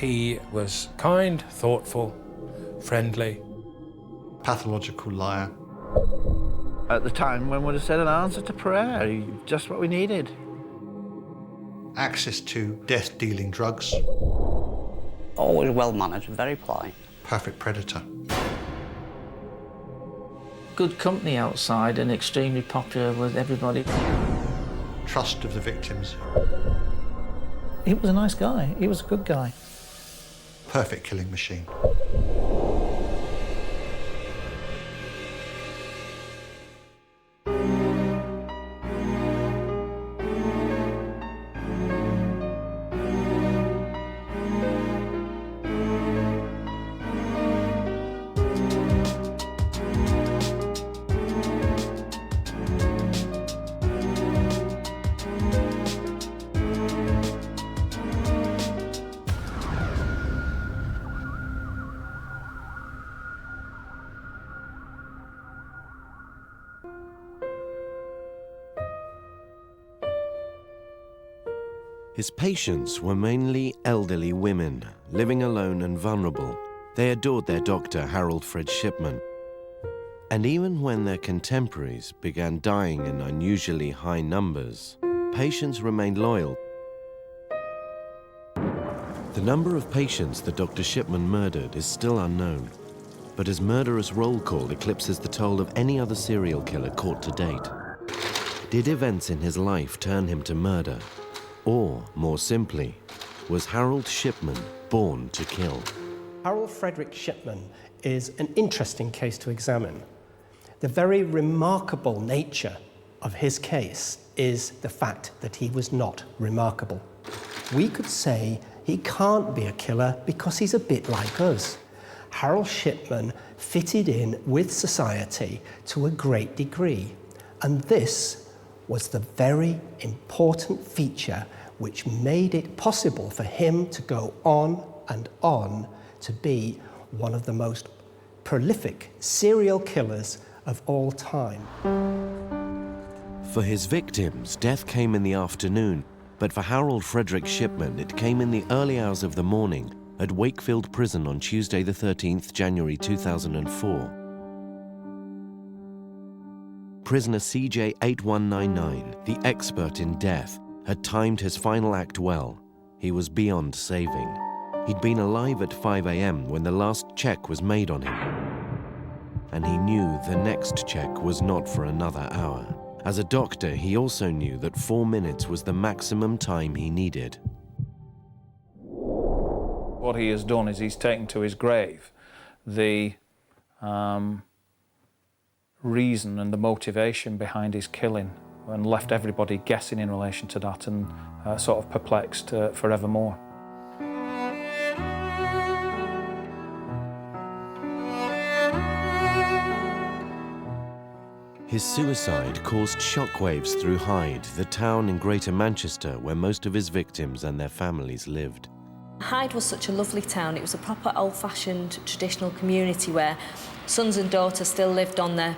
He was kind, thoughtful, friendly. Pathological liar. At the time, one would have said an answer to prayer, just what we needed. Access to death-dealing drugs. Always well-mannered, very polite. Perfect predator. Good company outside and extremely popular with everybody. Trust of the victims. He was a nice guy. He was a good guy. Perfect killing machine. His patients were mainly elderly women, living alone and vulnerable. They adored their doctor, Harold Fred Shipman. And even when their contemporaries began dying in unusually high numbers, patients remained loyal. The number of patients that Dr. Shipman murdered is still unknown, but his murderous roll call eclipses the toll of any other serial killer caught to date. Did events in his life turn him to murder? Or, more simply, was Harold Shipman born to kill? Harold Frederick Shipman is an interesting case to examine. The very remarkable nature of his case is the fact that he was not remarkable. We could say he can't be a killer because he's a bit like us. Harold Shipman fitted in with society to a great degree, and this was the very important feature which made it possible for him to go on and on to be one of the most prolific serial killers of all time. For his victims, death came in the afternoon, but for Harold Frederick Shipman, it came in the early hours of the morning at Wakefield Prison on Tuesday the 13th January 2004. Prisoner CJ 8199, the expert in death, had timed his final act well. He was beyond saving. He'd been alive at 5 a.m. when the last check was made on him. And he knew the next check was not for another hour. As a doctor, he also knew that 4 minutes was the maximum time he needed. What he has done is he's taken to his grave the reason and the motivation behind his killing and left everybody guessing in relation to that and sort of perplexed forevermore. His suicide caused shockwaves through Hyde, the town in Greater Manchester where most of his victims and their families lived. Hyde was such a lovely town. It was a proper old-fashioned traditional community where sons and daughters still lived on their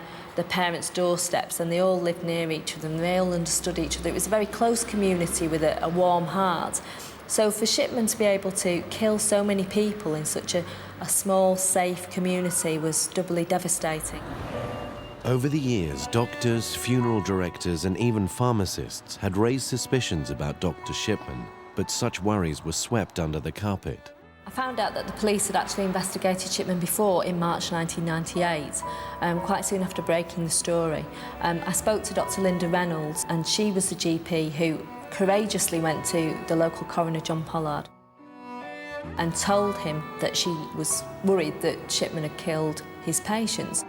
parents' doorsteps, and they all lived near each other and they all understood each other. It was a very close community with a warm heart. So for Shipman to be able to kill so many people in such a small, safe community was doubly devastating. Over the years, doctors, funeral directors, and even pharmacists had raised suspicions about Dr. Shipman, but such worries were swept under the carpet. I found out that the police had actually investigated Shipman before in March 1998, quite soon after breaking the story. I spoke to Dr. Linda Reynolds, and she was the GP who courageously went to the local coroner, John Pollard, and told him that she was worried that Shipman had killed his patients.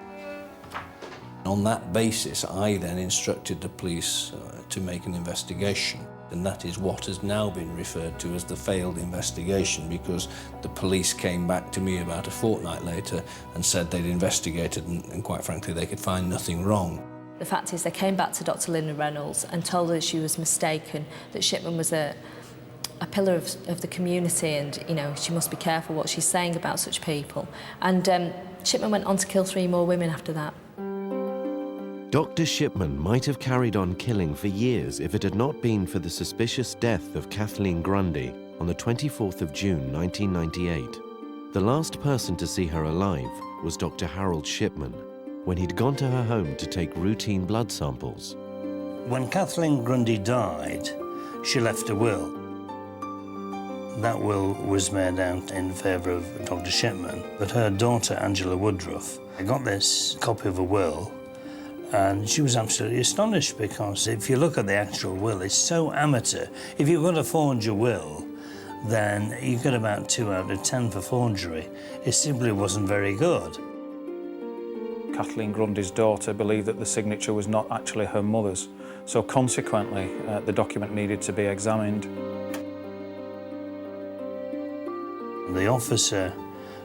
On that basis, I then instructed the police to make an investigation, and that is what has now been referred to as the failed investigation, because the police came back to me about a fortnight later and said they'd investigated and quite frankly they could find nothing wrong. The fact is they came back to Dr. Linda Reynolds and told her she was mistaken, that Shipman was a pillar of the community, and you know, she must be careful what she's saying about such people. And Shipman went on to kill 3 more women after that. Dr. Shipman might have carried on killing for years if it had not been for the suspicious death of Kathleen Grundy on the 24th of June 1998. The last person to see her alive was Dr. Harold Shipman, when he'd gone to her home to take routine blood samples. When Kathleen Grundy died, she left a will. That will was made out in favour of Dr. Shipman, but her daughter, Angela Woodruff, got this copy of a will, and she was absolutely astonished because if you look at the actual will, it's so amateur. If you've got to forge a will, then you get about 2 out of 10 for forgery. It simply wasn't very good. Kathleen Grundy's daughter believed that the signature was not actually her mother's, so consequently the document needed to be examined. The officer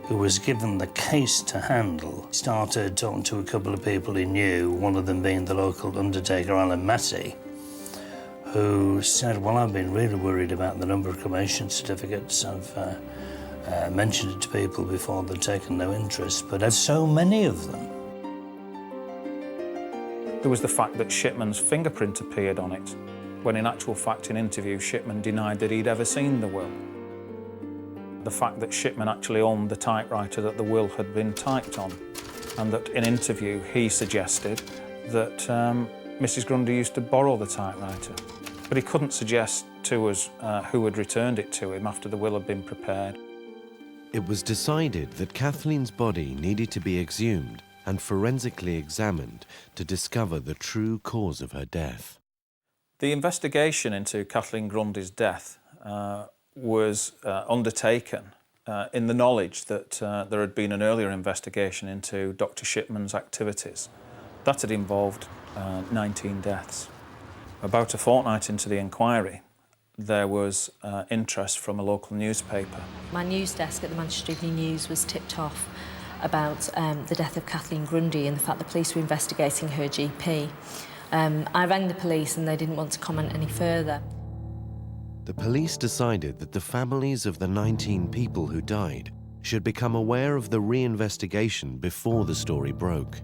who was given the case to handle started talking to a couple of people he knew, one of them being the local undertaker, Alan Massey, who said, well, I've been really worried about the number of cremation certificates. I've mentioned it to people before, they've taken no interest, but there's so many of them. There was the fact that Shipman's fingerprint appeared on it, when in actual fact in interview Shipman denied that he'd ever seen the will. The fact that Shipman actually owned the typewriter that the will had been typed on, and that in interview he suggested that Mrs. Grundy used to borrow the typewriter. But he couldn't suggest to us who had returned it to him after the will had been prepared. It was decided that Kathleen's body needed to be exhumed and forensically examined to discover the true cause of her death. The investigation into Kathleen Grundy's death was undertaken in the knowledge that there had been an earlier investigation into Dr. Shipman's activities. That had involved 19 deaths. About a fortnight into the inquiry, there was interest from a local newspaper. My news desk at the Manchester Evening News was tipped off about the death of Kathleen Grundy and the fact the police were investigating her GP. I rang the police and they didn't want to comment any further. The police decided that the families of the 19 people who died should become aware of the reinvestigation before the story broke.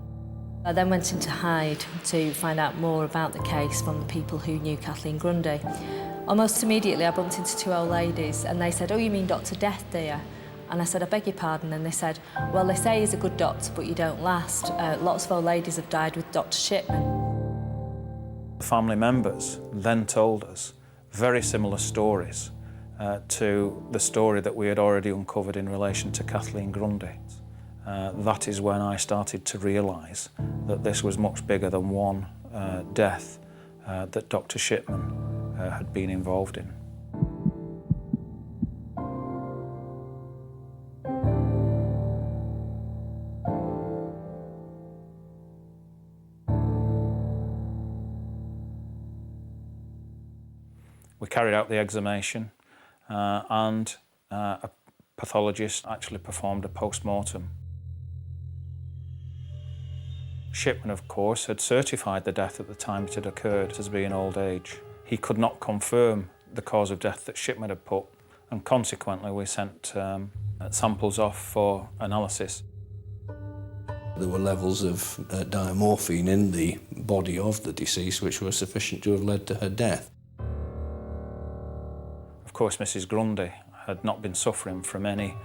I then went into Hyde to find out more about the case from the people who knew Kathleen Grundy. Almost immediately I bumped into 2 old ladies and they said, "Oh, you mean Dr. Death, dear?" And I said, "I beg your pardon," and they said, "Well, they say he's a good doctor, but you don't last. Lots of old ladies have died with Dr. Shipman." Family members then told us very similar stories to the story that we had already uncovered in relation to Kathleen Grundy. That is when I started to realise that this was much bigger than one death that Dr. Shipman had been involved in. We carried out the exhumation and a pathologist actually performed a post-mortem. Shipman, of course, had certified the death at the time it had occurred as being old age. He could not confirm the cause of death that Shipman had put, and consequently we sent samples off for analysis. There were levels of diamorphine in the body of the deceased which were sufficient to have led to her death. Of course, Mrs. Grundy had not been suffering from any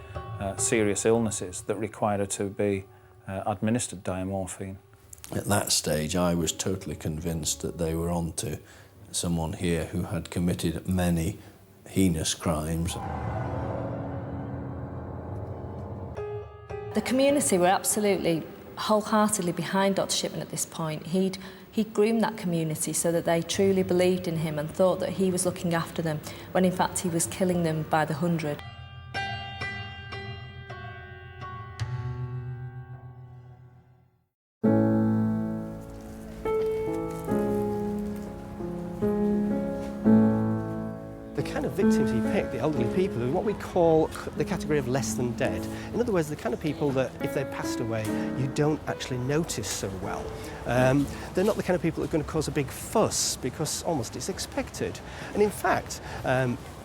serious illnesses that required her to be administered diamorphine. At that stage, I was totally convinced that they were on to someone here who had committed many heinous crimes. The community were absolutely wholeheartedly behind Dr. Shipman at this point. He'd groomed that community so that they truly believed in him and thought that he was looking after them, when in fact he was killing them by the hundred. The kind of victims he picked, the elderly people, are what we call the category of less than dead. In other words, the kind of people that, if they passed away, you don't actually notice so well. They're not the kind of people that are going to cause a big fuss, because almost it's expected. And in fact,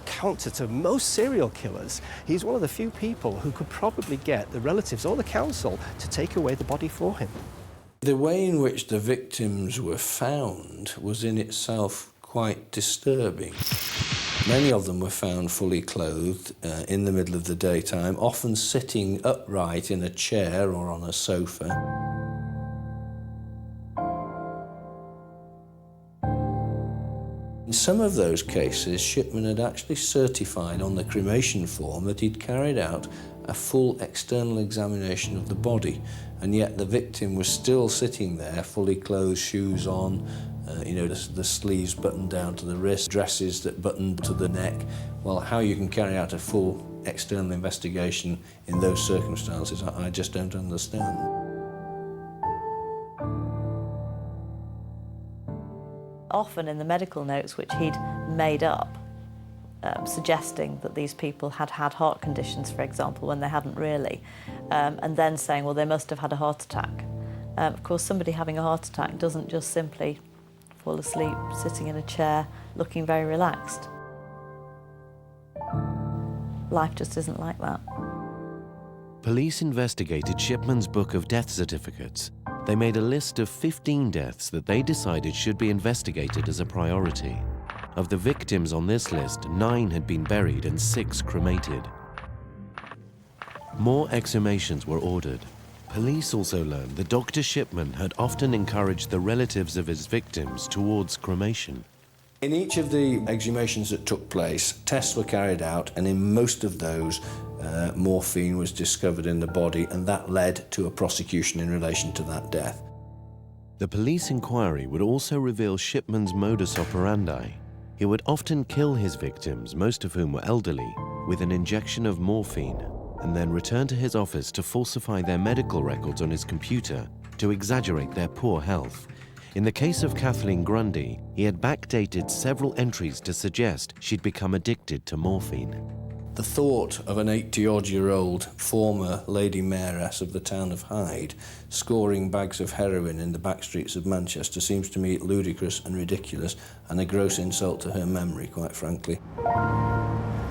counter to most serial killers, he's one of the few people who could probably get the relatives or the council to take away the body for him. The way in which the victims were found was in itself quite disturbing. Many of them were found fully clothed in the middle of the daytime, often sitting upright in a chair or on a sofa. In some of those cases, Shipman had actually certified on the cremation form that he'd carried out a full external examination of the body, and yet the victim was still sitting there, fully clothed, shoes on, the sleeves buttoned down to the wrist, dresses that buttoned to the neck. Well, how you can carry out a full external investigation in those circumstances, I just don't understand. Often in the medical notes which he'd made up, suggesting that these people had had heart conditions, for example, when they hadn't really, and then saying, well, they must have had a heart attack. Of course, somebody having a heart attack doesn't just simply fall asleep sitting in a chair looking very relaxed. Life just isn't like that. Police investigated Shipman's book of death certificates. They made a list of 15 deaths that they decided should be investigated as a priority. Of the victims on this list, 9 had been buried and 6 cremated. More exhumations were ordered. Police also learned that Dr. Shipman had often encouraged the relatives of his victims towards cremation. In each of the exhumations that took place, tests were carried out, and in most of those, morphine was discovered in the body, and that led to a prosecution in relation to that death. The police inquiry would also reveal Shipman's modus operandi. He would often kill his victims, most of whom were elderly, with an injection of morphine, and then return to his office to falsify their medical records on his computer to exaggerate their poor health. In the case of Kathleen Grundy, he had backdated several entries to suggest she'd become addicted to morphine. The thought of an 80-odd-year-old former Lady Mayoress of the town of Hyde scoring bags of heroin in the back streets of Manchester seems to me ludicrous and ridiculous, and a gross insult to her memory, quite frankly.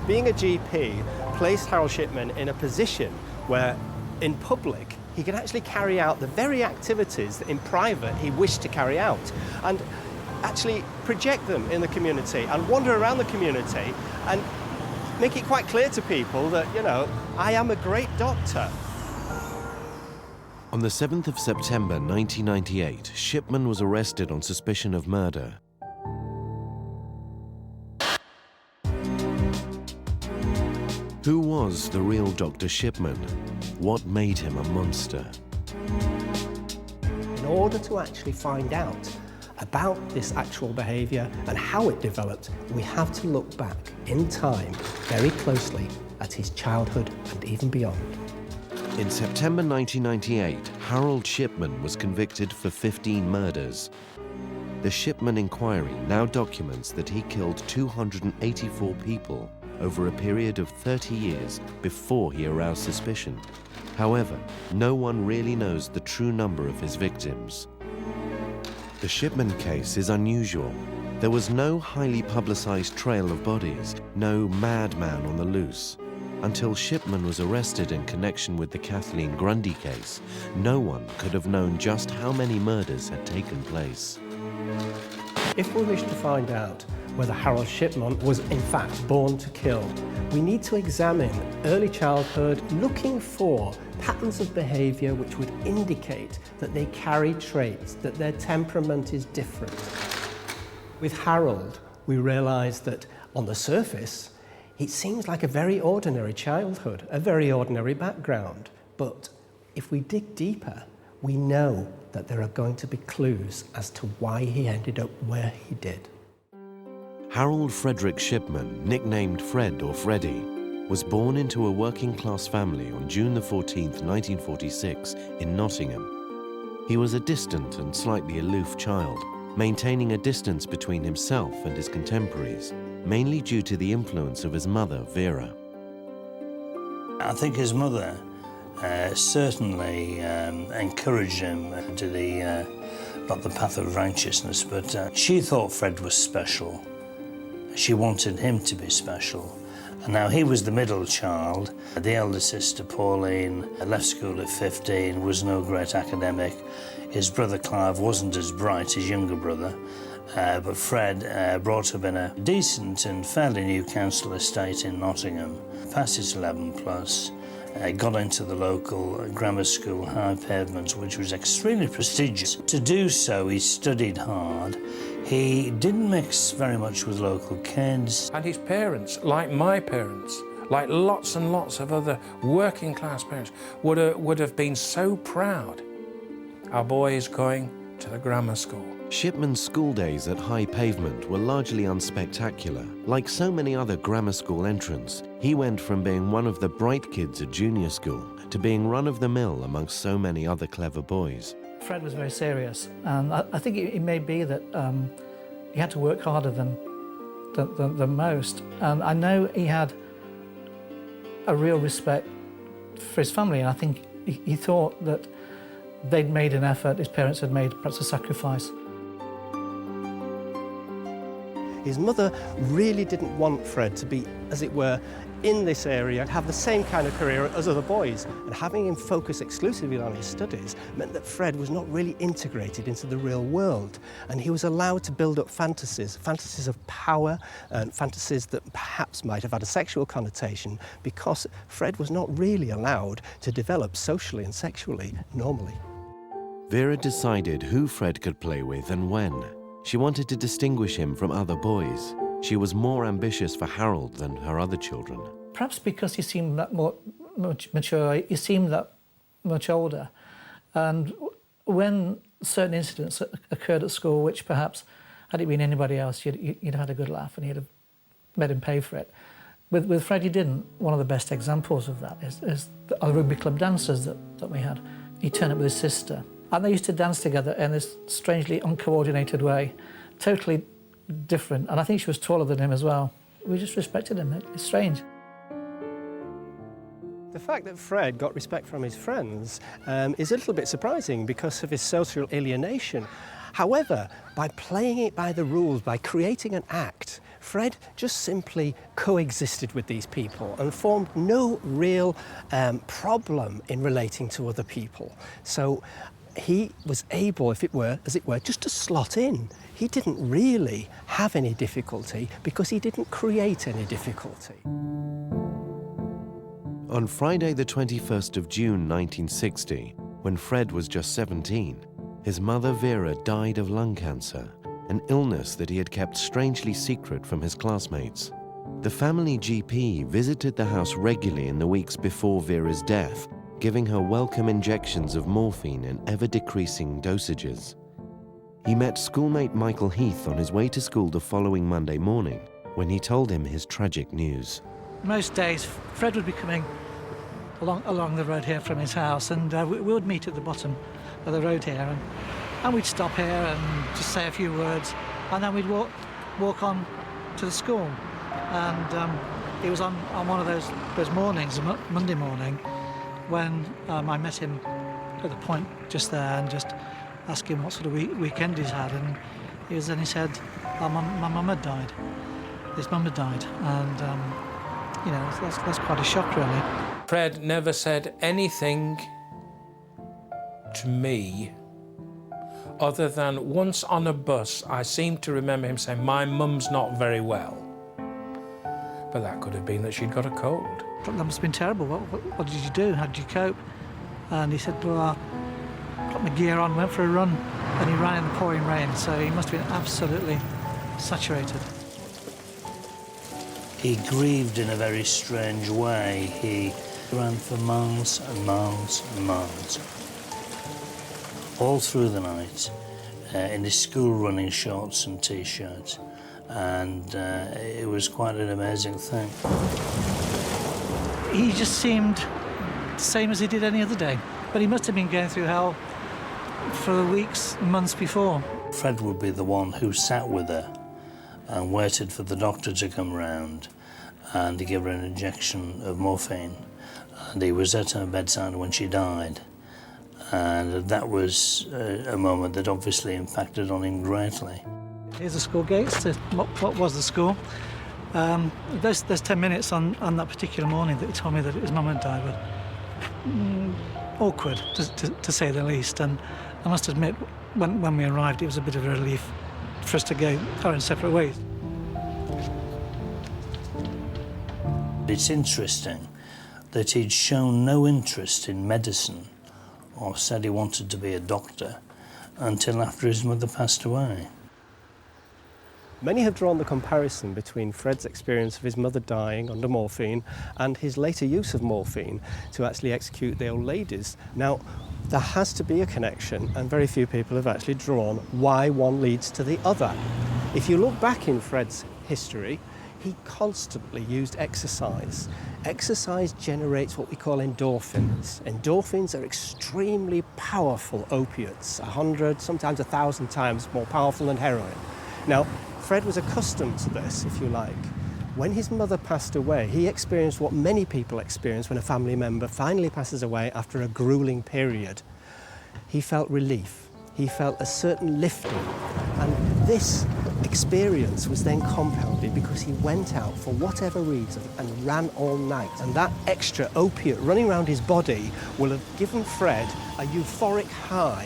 Being a GP placed Harold Shipman in a position where, in public, he could actually carry out the very activities that in private he wished to carry out, and actually project them in the community and wander around the community and make it quite clear to people that, I am a great doctor. On the 7th of September 1998, Shipman was arrested on suspicion of murder. Who was the real Dr. Shipman? What made him a monster? In order to actually find out about this actual behaviour and how it developed, we have to look back in time very closely at his childhood and even beyond. In September 1998, Harold Shipman was convicted for 15 murders. The Shipman inquiry now documents that he killed 284 people over a period of 30 years before he aroused suspicion. However, no one really knows the true number of his victims. The Shipman case is unusual. There was no highly publicized trail of bodies, no madman on the loose. Until Shipman was arrested in connection with the Kathleen Grundy case, no one could have known just how many murders had taken place. If we wish to find out whether Harold Shipman was in fact born to kill, we need to examine early childhood, looking for patterns of behaviour which would indicate that they carry traits, that their temperament is different. With Harold, we realise that on the surface, it seems like a very ordinary childhood, a very ordinary background. But if we dig deeper, we know that there are going to be clues as to why he ended up where he did. Harold Frederick Shipman, nicknamed Fred or Freddie, was born into a working-class family on June 14, 1946, in Nottingham. He was a distant and slightly aloof child, maintaining a distance between himself and his contemporaries, mainly due to the influence of his mother, Vera. I think his mother certainly encouraged him to not the path of righteousness, but she thought Fred was special. She wanted him to be special. And now he was the middle child. The elder sister, Pauline, left school at 15, was no great academic. His brother Clive wasn't as bright, his younger brother, But Fred brought up in a decent and fairly new council estate in Nottingham, passed his 11+, got into the local grammar school, High Pavement, which was extremely prestigious. To do so, he studied hard. He didn't mix very much with local kids. And his parents, like my parents, like lots and lots of other working class parents, would have been so proud. Our boy is going to the grammar school. Shipman's school days at High Pavement were largely unspectacular. Like so many other grammar school entrants, he went from being one of the bright kids at junior school to being run-of-the-mill amongst so many other clever boys. Fred was very serious, and I think it may be that he had to work harder than most. And I know he had a real respect for his family, and I think he thought that they'd made an effort, his parents had made perhaps a sacrifice. His mother really didn't want Fred to be, as it were, in this area, have the same kind of career as other boys. And having him focus exclusively on his studies meant that Fred was not really integrated into the real world. And he was allowed to build up fantasies of power and fantasies that perhaps might have had a sexual connotation, because Fred was not really allowed to develop socially and sexually normally. Vera decided who Fred could play with and when. She wanted to distinguish him from other boys. She was more ambitious for Harold than her other children. Perhaps because he seemed that much mature, he seemed that much older. And when certain incidents occurred at school, which perhaps, had it been anybody else, you'd have had a good laugh and you'd have made him pay for it. With Fred, you didn't. One of the best examples of that is the rugby club dancers that we had. He turned up with his sister, and they used to dance together in this strangely uncoordinated way, totally different. And I think she was taller than him as well. We just respected him. It's strange. The fact that Fred got respect from his friends is a little bit surprising because of his social alienation. However, by playing it by the rules, by creating an act, Fred just simply coexisted with these people and formed no real problem in relating to other people. So he was able, as it were, just to slot in. He didn't really have any difficulty because he didn't create any difficulty. On Friday, the 21st of June 1960, when Fred was just 17, his mother Vera died of lung cancer, an illness that he had kept strangely secret from his classmates. The family GP visited the house regularly in the weeks before Vera's death, giving her welcome injections of morphine in ever-decreasing dosages. He met schoolmate Michael Heath on his way to school the following Monday morning when he told him his tragic news. Most days, Fred would be coming along the road here from his house, and we would meet at the bottom of the road here, and we'd stop here and just say a few words, and then we'd walk on to the school. And it was on one of those mornings, Monday morning, when I met him at the point just there and just asked him what sort of weekend he's had, and he said, oh, my mum had died. His mum had died, and you know, that's quite a shock, really. Fred never said anything to me other than once on a bus, I seem to remember him saying, my mum's not very well. But that could have been that she'd got a cold. That must have been terrible. What did you do? How did you cope? And he said, well, I put my gear on, went for a run, and he ran in the pouring rain, so he must have been absolutely saturated. He grieved in a very strange way. He ran for miles and miles and miles, all through the night, in his school running shorts and T-shirts, and it was quite an amazing thing. He just seemed the same as he did any other day, but he must have been going through hell for weeks, months before. Fred would be the one who sat with her and waited for the doctor to come round and to give her an injection of morphine. And he was at her bedside when she died. And that was a moment that obviously impacted on him greatly. Here's the school gates to what was the school. Those 10 minutes on that particular morning that he told me that his mum had died were awkward, to say the least. And I must admit, when we arrived, it was a bit of a relief for us to go our own separate ways. It's interesting that he'd shown no interest in medicine or said he wanted to be a doctor until after his mother passed away. Many have drawn the comparison between Fred's experience of his mother dying under morphine and his later use of morphine to actually execute the old ladies. Now, there has to be a connection, and very few people have actually drawn why one leads to the other. If you look back in Fred's history, he constantly used exercise. Exercise generates what we call endorphins. Endorphins are extremely powerful opiates, 100, sometimes 1,000 times more powerful than heroin. Now, Fred was accustomed to this, if you like. When his mother passed away, he experienced what many people experience when a family member finally passes away after a grueling period. He felt relief. He felt a certain lifting. And this experience was then compounded because he went out for whatever reason and ran all night. And that extra opiate running around his body will have given Fred a euphoric high.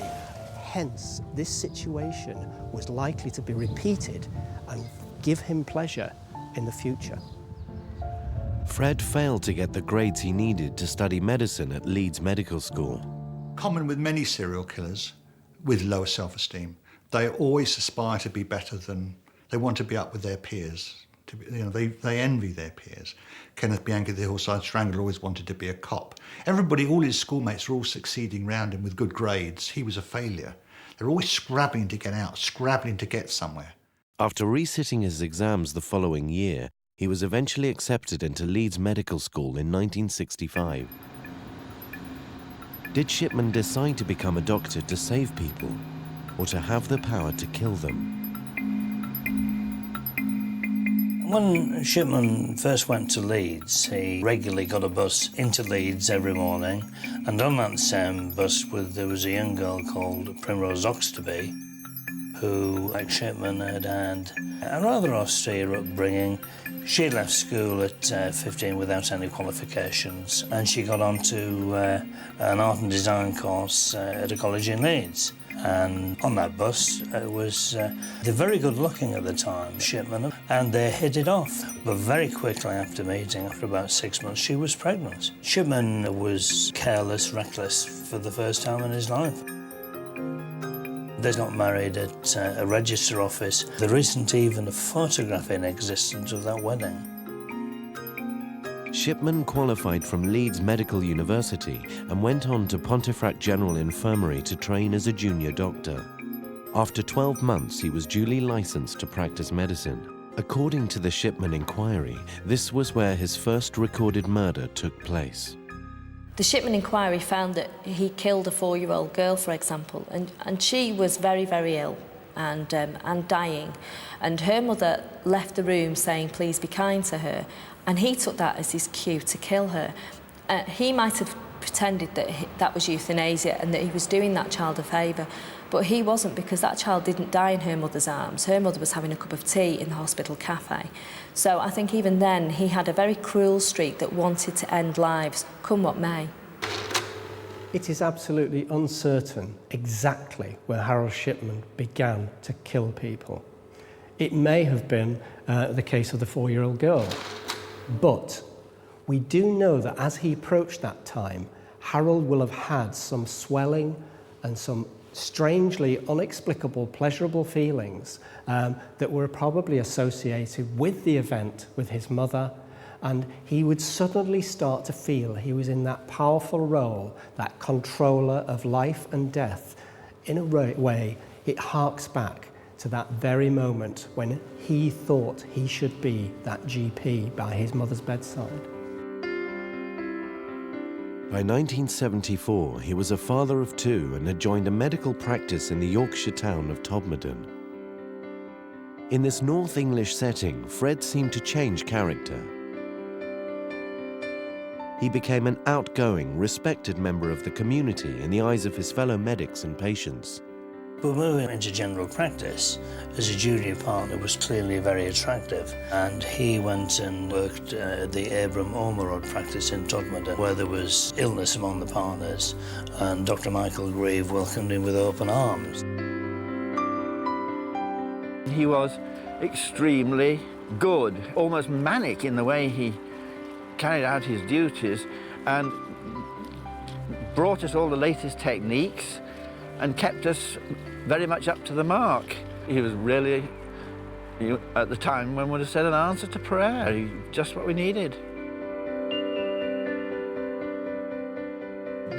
Hence, this situation was likely to be repeated and give him pleasure in the future. Fred failed to get the grades he needed to study medicine at Leeds Medical School. Common with many serial killers with lower self-esteem. They always aspire to be better than, they want to be up with their peers. They envy their peers. Kenneth Bianchi, the Hillside Strangler, always wanted to be a cop. Everybody, all his schoolmates were all succeeding round him with good grades. He was a failure. They're always scrabbling to get out, scrabbling to get somewhere. After resitting his exams the following year, he was eventually accepted into Leeds Medical School in 1965. Did Shipman decide to become a doctor to save people, or to have the power to kill them? When Shipman first went to Leeds, he regularly got a bus into Leeds every morning, and on that same bus there was a young girl called Primrose Oxtoby, who, like Shipman, had had a rather austere upbringing. She left school at 15 without any qualifications, and she got onto an art and design course at a college in Leeds. And on that bus was they're very good looking at the time, Shipman, and they hit it off. But very quickly after meeting, after about 6 months, she was pregnant. Shipman was careless, reckless for the first time in his life. They're not married at a register office. There isn't even a photograph in existence of that wedding. Shipman qualified from Leeds Medical University and went on to Pontefract General Infirmary to train as a junior doctor. After 12 months, he was duly licensed to practice medicine. According to the Shipman inquiry, this was where his first recorded murder took place. The Shipman inquiry found that he killed a 4-year-old girl, for example, and she was very, very ill and dying. And her mother left the room saying, please be kind to her. And he took that as his cue to kill her. He might have pretended that that was euthanasia and that he was doing that child a favour, but he wasn't, because that child didn't die in her mother's arms. Her mother was having a cup of tea in the hospital cafe. So I think even then he had a very cruel streak that wanted to end lives, come what may. It is absolutely uncertain exactly where Harold Shipman began to kill people. It may have been the case of the 4-year-old girl. But we do know that as he approached that time, Harold will have had some swelling and some strangely unexplicable, pleasurable feelings that were probably associated with the event with his mother, and he would suddenly start to feel he was in that powerful role, that controller of life and death. In a way, it harks back to that very moment when he thought he should be that GP by his mother's bedside. By 1974, he was a father of 2 and had joined a medical practice in the Yorkshire town of Todmorden. In this North English setting, Fred seemed to change character. He became an outgoing, respected member of the community in the eyes of his fellow medics and patients. But moving into general practice as a junior partner was clearly very attractive, and he went and worked at the Abram Ormerod practice in Todmorden, where there was illness among the partners, and Dr. Michael Grieve welcomed him with open arms. he was extremely good, almost manic in the way he carried out his duties, and brought us all the latest techniques and kept us very much up to the mark. He was really, at the time, one would have said, an answer to prayer, just what we needed.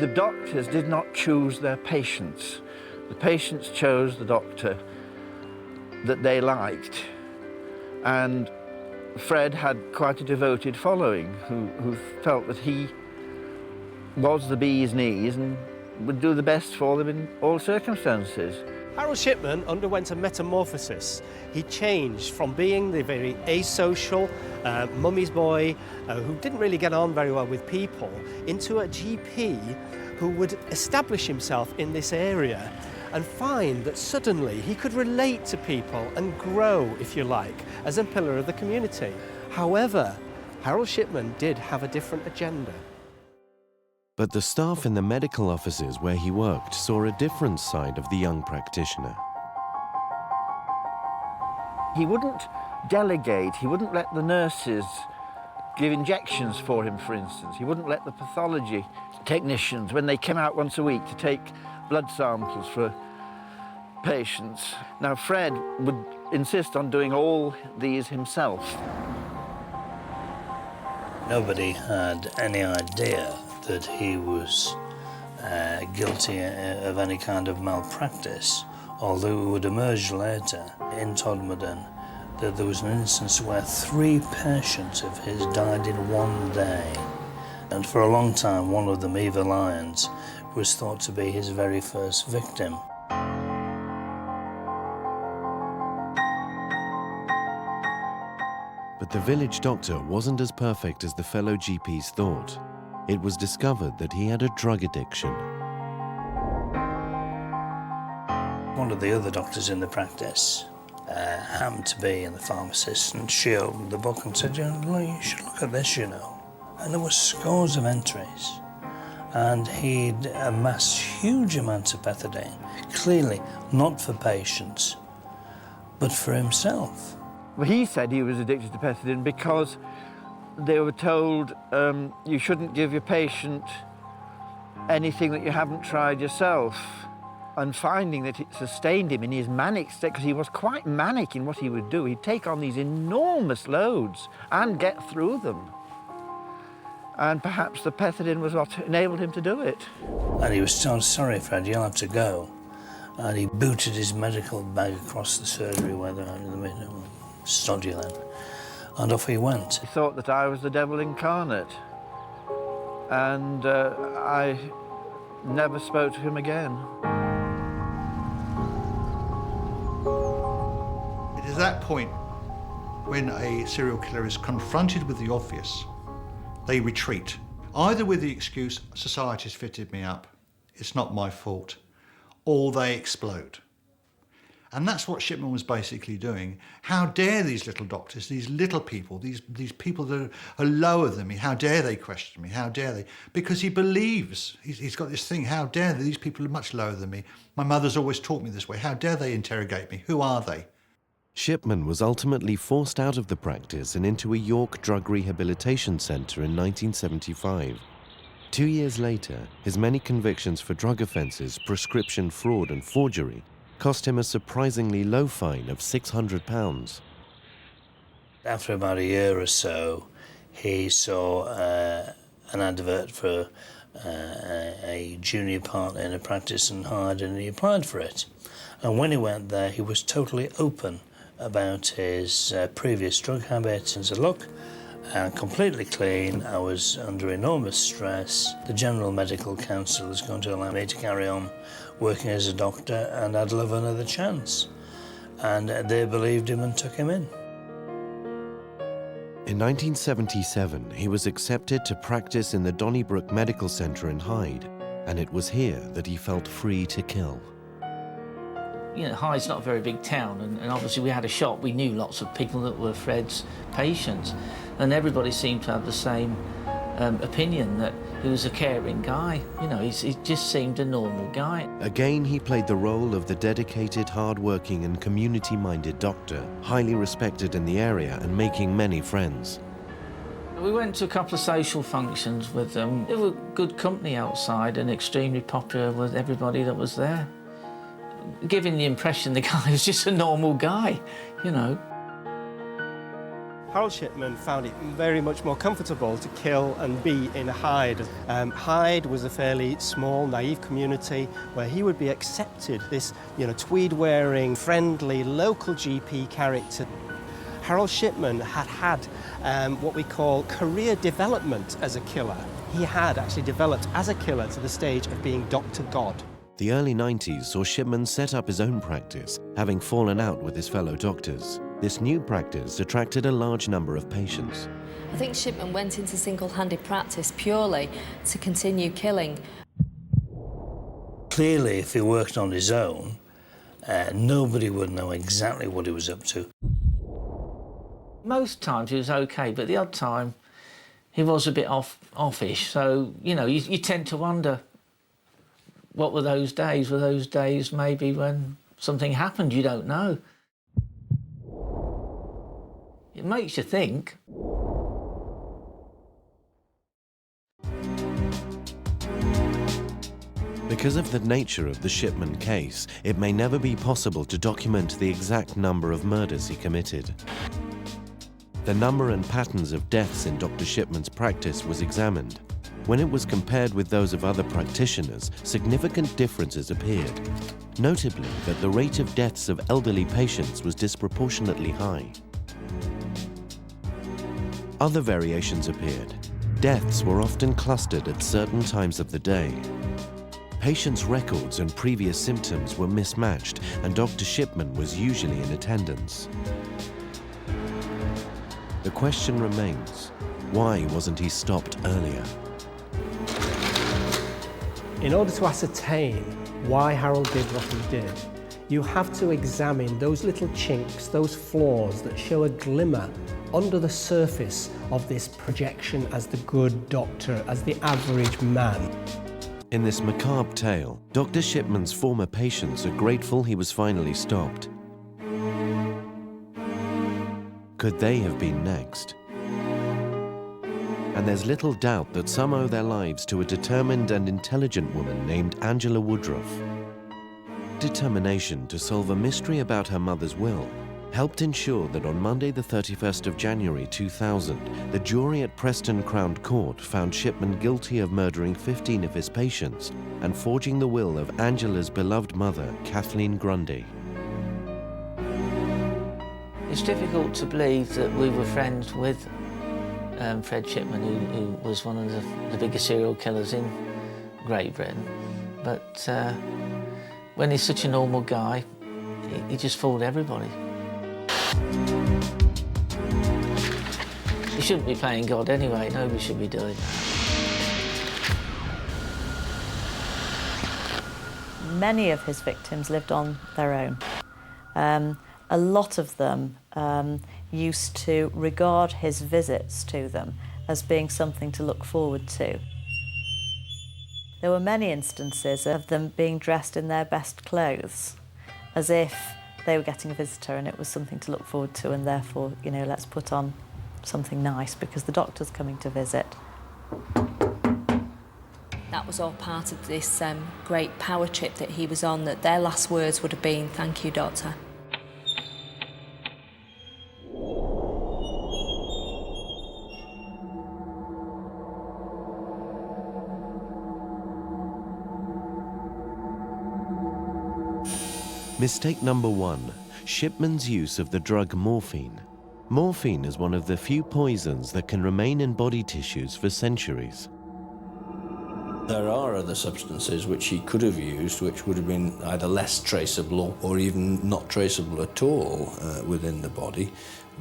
The doctors did not choose their patients. The patients chose the doctor that they liked. And Fred had quite a devoted following who felt that he was the bee's knees and would do the best for them in all circumstances. Harold Shipman underwent a metamorphosis. He changed from being the very asocial mummy's boy who didn't really get on very well with people into a GP who would establish himself in this area and find that suddenly he could relate to people and grow, if you like, as a pillar of the community. However, Harold Shipman did have a different agenda. But the staff in the medical offices where he worked saw a different side of the young practitioner. He wouldn't delegate, he wouldn't let the nurses give injections for him, for instance. He wouldn't let the pathology technicians, when they came out once a week to take blood samples for patients. Now, Fred would insist on doing all these himself. Nobody had any idea that he was guilty of any kind of malpractice, although it would emerge later in Todmorden that there was an instance where 3 patients of his died in one day. And for a long time, one of them, Eva Lyons, was thought to be his very first victim. But the village doctor wasn't as perfect as the fellow GPs thought. It was discovered that he had a drug addiction. One of the other doctors in the practice happened to be in the pharmacist, and she opened the book and said, you should look at this, you know. And there were scores of entries. And he'd amassed huge amounts of pethidine, clearly not for patients, but for himself. Well, he said he was addicted to pethidine because they were told you shouldn't give your patient anything that you haven't tried yourself. And finding that it sustained him in his manic state, because he was quite manic in what he would do. He'd take on these enormous loads and get through them. And perhaps the pethidine was what enabled him to do it. And he was so sorry, Fred, you'll have to go. And he booted his medical bag across the surgery where they stood you then. And off he went. He thought that I was the devil incarnate. And I never spoke to him again. It is that point when a serial killer is confronted with the obvious, they retreat, either with the excuse, society's fitted me up, it's not my fault, or they explode. And that's what Shipman was basically doing. How dare these little doctors, these little people, these people that are lower than me, how dare they question me, how dare they? Because he believes, he's got this thing, how dare they? These people are much lower than me. My mother's always taught me this way, how dare they interrogate me, who are they? Shipman was ultimately forced out of the practice and into a York drug rehabilitation centre in 1975. 2 years later, his many convictions for drug offences, prescription fraud and forgery cost him a surprisingly low fine of £600. After about a year or so, he saw an advert for a junior partner in a practice in Hyde, and he applied for it. And when he went there, he was totally open about his previous drug habits and said, look, I'm completely clean, I was under enormous stress. The General Medical Council is going to allow me to carry on working as a doctor, and I'd love another chance. And they believed him and took him in. In 1977, he was accepted to practice in the Donnybrook Medical Centre in Hyde, and it was here that he felt free to kill. You know, Hyde's not a very big town, and obviously we had a shop. We knew lots of people that were Fred's patients, and everybody seemed to have the same opinion that he was a caring guy. You know, he just seemed a normal guy. Again, he played the role of the dedicated, hard-working and community-minded doctor, highly respected in the area and making many friends. We went to a couple of social functions with them. They were good company outside and extremely popular with everybody that was there, giving the impression the guy was just a normal guy, you know. Harold Shipman found it very much more comfortable to kill and be in Hyde. Hyde was a fairly small, naive community where he would be accepted, this, tweed-wearing, friendly, local GP character. Harold Shipman had what we call career development as a killer. He had actually developed as a killer to the stage of being Dr. God. The early 90s saw Shipman set up his own practice, having fallen out with his fellow doctors. This new practice attracted a large number of patients. I think Shipman went into single-handed practice purely to continue killing. Clearly, if he worked on his own, nobody would know exactly what he was up to. Most times he was okay, but the odd time he was a bit offish. So, you tend to wonder, what were those days? Were those days maybe when something happened? You don't know. It makes you think. Because of the nature of the Shipman case, it may never be possible to document the exact number of murders he committed. The number and patterns of deaths in Dr. Shipman's practice was examined. When it was compared with those of other practitioners, significant differences appeared. Notably, that the rate of deaths of elderly patients was disproportionately high. Other variations appeared. Deaths were often clustered at certain times of the day. Patients' records and previous symptoms were mismatched, and Dr. Shipman was usually in attendance. The question remains, why wasn't he stopped earlier? In order to ascertain why Harold did what he did, you have to examine those little chinks, those flaws that show a glimmer under the surface of this projection as the good doctor, as the average man. In this macabre tale, Dr. Shipman's former patients are grateful he was finally stopped. Could they have been next? And there's little doubt that some owe their lives to a determined and intelligent woman named Angela Woodruff. Determination to solve a mystery about her mother's will helped ensure that on Monday the 31st of January 2000, the jury at Preston Crown Court found Shipman guilty of murdering 15 of his patients and forging the will of Angela's beloved mother, Kathleen Grundy. It's difficult to believe that we were friends with Fred Shipman, who was one of the biggest serial killers in Great Britain. But when he's such a normal guy, he just fooled everybody. He shouldn't be playing God anyway. Nobody should be doing that. Many of his victims lived on their own. A lot of them used to regard his visits to them as being something to look forward to. There were many instances of them being dressed in their best clothes, as if they were getting a visitor and it was something to look forward to, and therefore, let's put on something nice because the doctor's coming to visit. That was all part of this great power trip that he was on, that their last words would have been, "Thank you, Doctor." Mistake number 1, Shipman's use of the drug morphine. Morphine is one of the few poisons that can remain in body tissues for centuries. There are other substances which he could have used which would have been either less traceable or even not traceable at all within the body.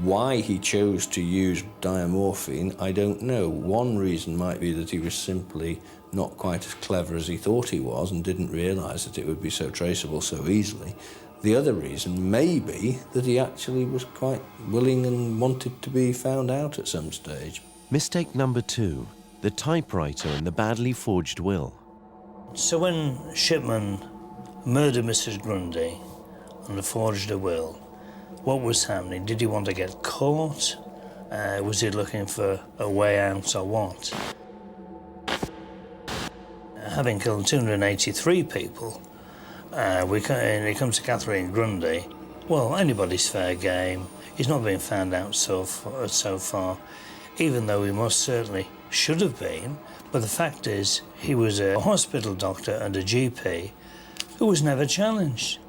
Why he chose to use diamorphine, I don't know. One reason might be that he was simply not quite as clever as he thought he was and didn't realise that it would be so traceable so easily. The other reason may be that he actually was quite willing and wanted to be found out at some stage. Mistake number 2, the typewriter and the badly forged will. So when Shipman murdered Mrs. Grundy and forged a will, what was happening? Did he want to get caught? Was he looking for a way out or what? Having killed 283 people, when it comes to Catherine Grundy, well, anybody's fair game. He's not been found out so far, even though he most certainly should have been. But the fact is, he was a hospital doctor and a GP who was never challenged.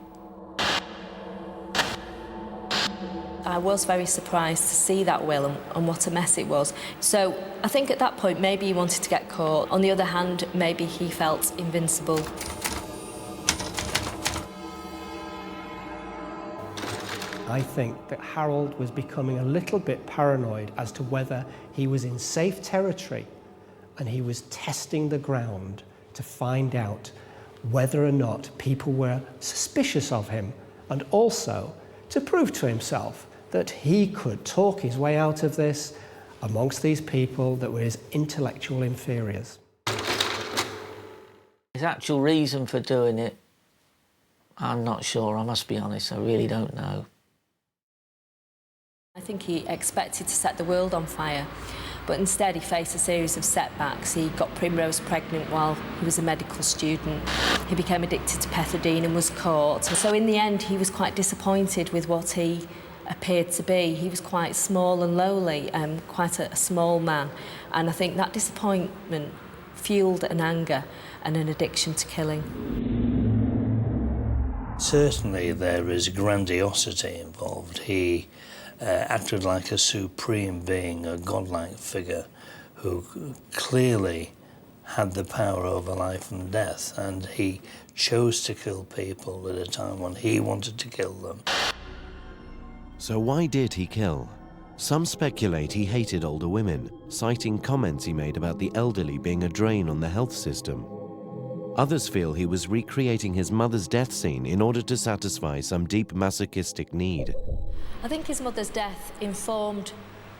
I was very surprised to see that will and what a mess it was. So I think at that point maybe he wanted to get caught. On the other hand, maybe he felt invincible. I think that Harold was becoming a little bit paranoid as to whether he was in safe territory, and he was testing the ground to find out whether or not people were suspicious of him, and also to prove to himself that he could talk his way out of this amongst these people that were his intellectual inferiors. His actual reason for doing it, I'm not sure, I must be honest, I really don't know. I think he expected to set the world on fire, but instead he faced a series of setbacks. He got Primrose pregnant while he was a medical student. He became addicted to pethidine and was caught. So in the end, he was quite disappointed with what he appeared to be. He was quite small and lowly, quite a small man. And I think that disappointment fueled an anger and an addiction to killing. Certainly there is grandiosity involved. He acted like a supreme being, a godlike figure who clearly had the power over life and death, and he chose to kill people at a time when he wanted to kill them. So why did he kill? Some speculate he hated older women, citing comments he made about the elderly being a drain on the health system. Others feel he was recreating his mother's death scene in order to satisfy some deep masochistic need. I think his mother's death informed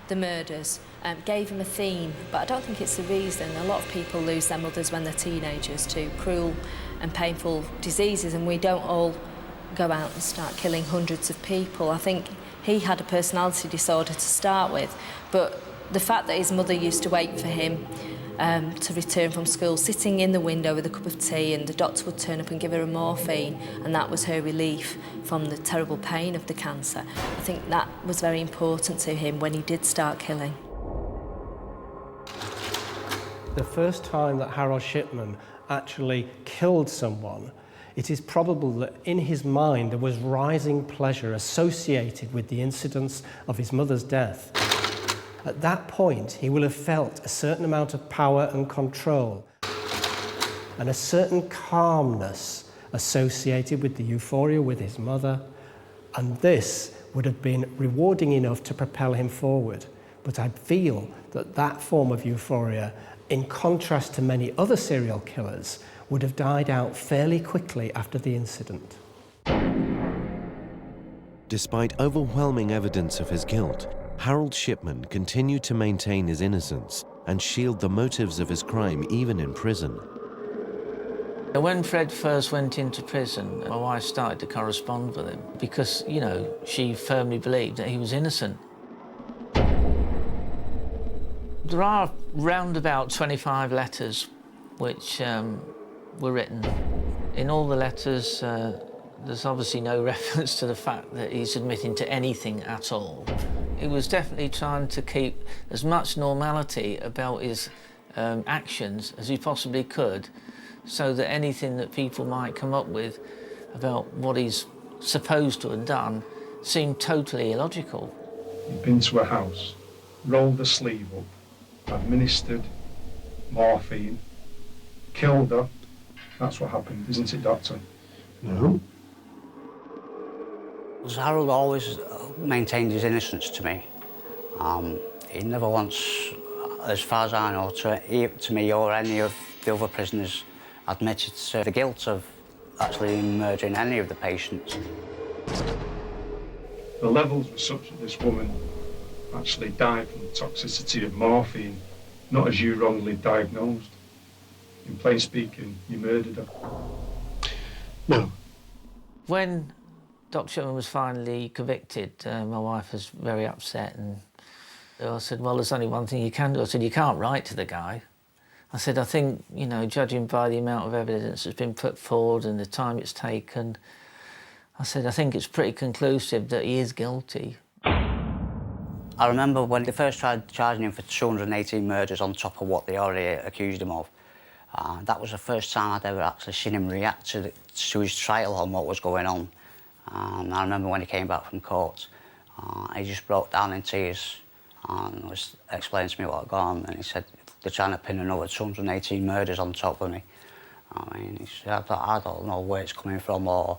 the murders, gave him a theme, but I don't think it's the reason. A lot of people lose their mothers when they're teenagers to cruel and painful diseases, and we don't all go out and start killing hundreds of people. I think he had a personality disorder to start with, but the fact that his mother used to wait for him to return from school, sitting in the window with a cup of tea, and the doctor would turn up and give her a morphine, and that was her relief from the terrible pain of the cancer. I think that was very important to him when he did start killing. The first time that Harold Shipman actually killed someone, it is probable that in his mind there was rising pleasure associated with the incidence of his mother's death. At that point, he will have felt a certain amount of power and control and a certain calmness associated with the euphoria with his mother, and this would have been rewarding enough to propel him forward. But I feel that that form of euphoria, in contrast to many other serial killers, would have died out fairly quickly after the incident. Despite overwhelming evidence of his guilt, Harold Shipman continued to maintain his innocence and shield the motives of his crime even in prison. When Fred first went into prison, my wife started to correspond with him because, you know, she firmly believed that he was innocent. There are round about 25 letters which were written. In all the letters, there's obviously no reference to the fact that he's admitting to anything at all. He was definitely trying to keep as much normality about his actions as he possibly could, so that anything that people might come up with about what he's supposed to have done seemed totally illogical. He'd been to a house, rolled the sleeve up, administered morphine, killed her. That's what happened, isn't it, Doctor? No. Harold always maintained his innocence to me. He never once, as far as I know, to me or any of the other prisoners admitted to the guilt of actually murdering any of the patients. The levels were such that this woman actually died from the toxicity of morphine not as you wrongly diagnosed. In plain speaking, you murdered her. No. When Dr. Shipman was finally convicted, my wife was very upset, and I said, well, there's only one thing you can do. I said, you can't write to the guy. I said, I think, you know, judging by the amount of evidence that's been put forward and the time it's taken, I said, I think it's pretty conclusive that he is guilty. I remember when they first tried charging him for 218 murders on top of what they already accused him of. That was the first time I'd ever actually seen him react to his trial on what was going on. I remember when he came back from court, he just broke down in tears and was explaining to me what had gone on, and he said, they're trying to pin another 218 murders on top of me. I mean, he said, I don't know where it's coming from or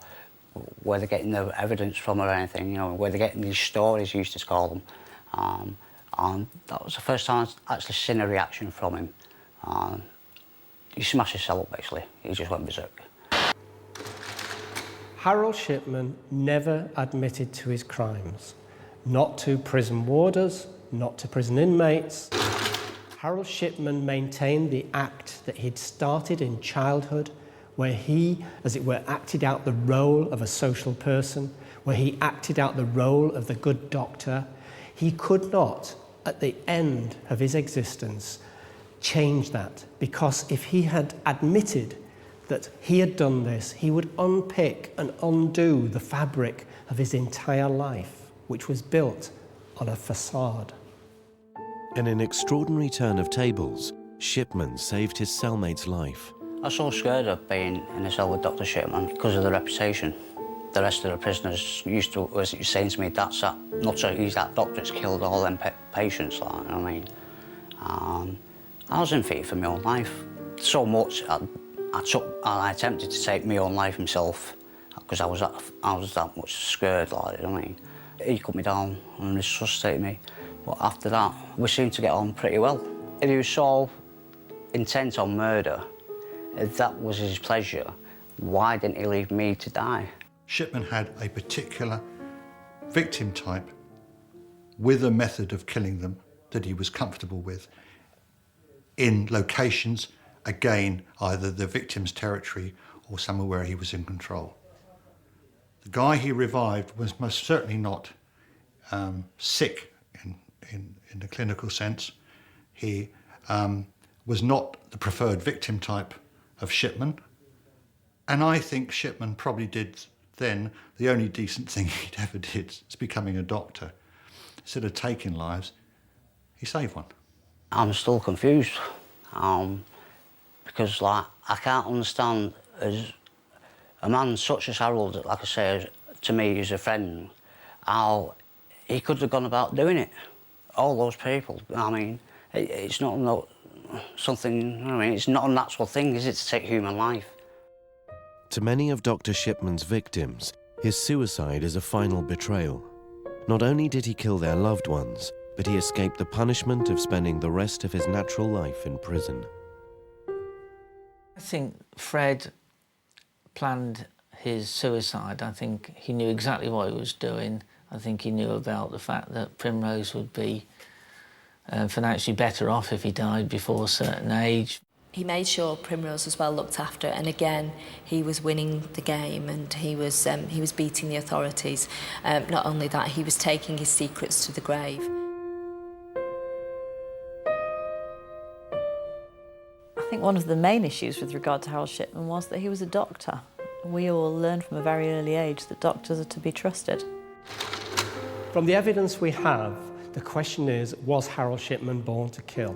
where they're getting the evidence from or anything, you know, where they're getting these stories, he used to call them. And that was the first time I'd actually seen a reaction from him. He smashed his cell up, basically. He just went berserk. Harold Shipman never admitted to his crimes. Not to prison warders, not to prison inmates. Harold Shipman maintained the act that he'd started in childhood, where he, as it were, acted out the role of a social person, where he acted out the role of the good doctor. He could not, at the end of his existence, change that, because if he had admitted that he had done this, he would unpick and undo the fabric of his entire life, which was built on a facade. In an extraordinary turn of tables, Shipman saved his cellmate's life. I was so scared of being in a cell with Dr. Shipman because of the reputation. The rest of the prisoners was saying to me, that's that nutter, he's that doctor that's killed all them patients, like, you know what I mean? I was in fear for my own life. So much, I attempted to take my own life myself because I was that much scared, like, you know what I mean? He cut me down and resuscitated me. But after that, we seemed to get on pretty well. If he was so intent on murder, if that was his pleasure, why didn't he leave me to die? Shipman had a particular victim type with a method of killing them that he was comfortable with in locations, again, either the victim's territory or somewhere where he was in control. The guy he revived was most certainly not sick in the clinical sense. He was not the preferred victim type of Shipman. And I think Shipman probably did then the only decent thing he'd ever did is becoming a doctor. Instead of taking lives, he saved one. I'm still confused because, like, I can't understand as a man such as Harold, like I say, to me, he's a friend, how he could have gone about doing it. All those people, I mean, it's not something, I mean, it's not a natural thing, is it, to take human life? To many of Dr. Shipman's victims, his suicide is a final betrayal. Not only did he kill their loved ones, but he escaped the punishment of spending the rest of his natural life in prison. I think Fred planned his suicide. I think he knew exactly what he was doing. I think he knew about the fact that Primrose would be financially better off if he died before a certain age. He made sure Primrose was well looked after, and again, he was winning the game and he was beating the authorities. Not only that, he was taking his secrets to the grave. I think one of the main issues with regard to Harold Shipman was that he was a doctor. We all learned from a very early age that doctors are to be trusted. From the evidence we have, the question is, was Harold Shipman born to kill?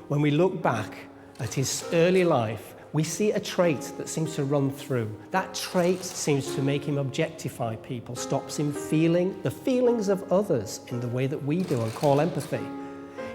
When we look back at his early life, we see a trait that seems to run through. That trait seems to make him objectify people, stops him feeling the feelings of others in the way that we do and call empathy.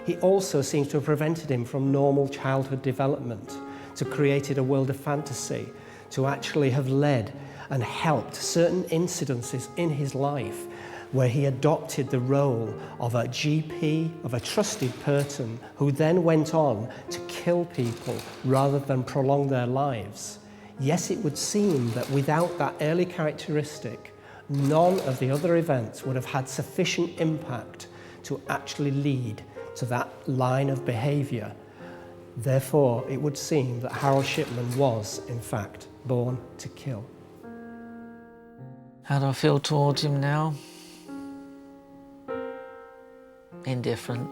He also seems to have prevented him from normal childhood development, to created a world of fantasy, to actually have led and helped certain incidences in his life where he adopted the role of a GP, of a trusted person, who then went on to kill people rather than prolong their lives. Yes, it would seem that without that early characteristic, none of the other events would have had sufficient impact to actually lead to that line of behaviour. Therefore, it would seem that Harold Shipman was, in fact, born to kill. How do I feel towards him now? Indifferent.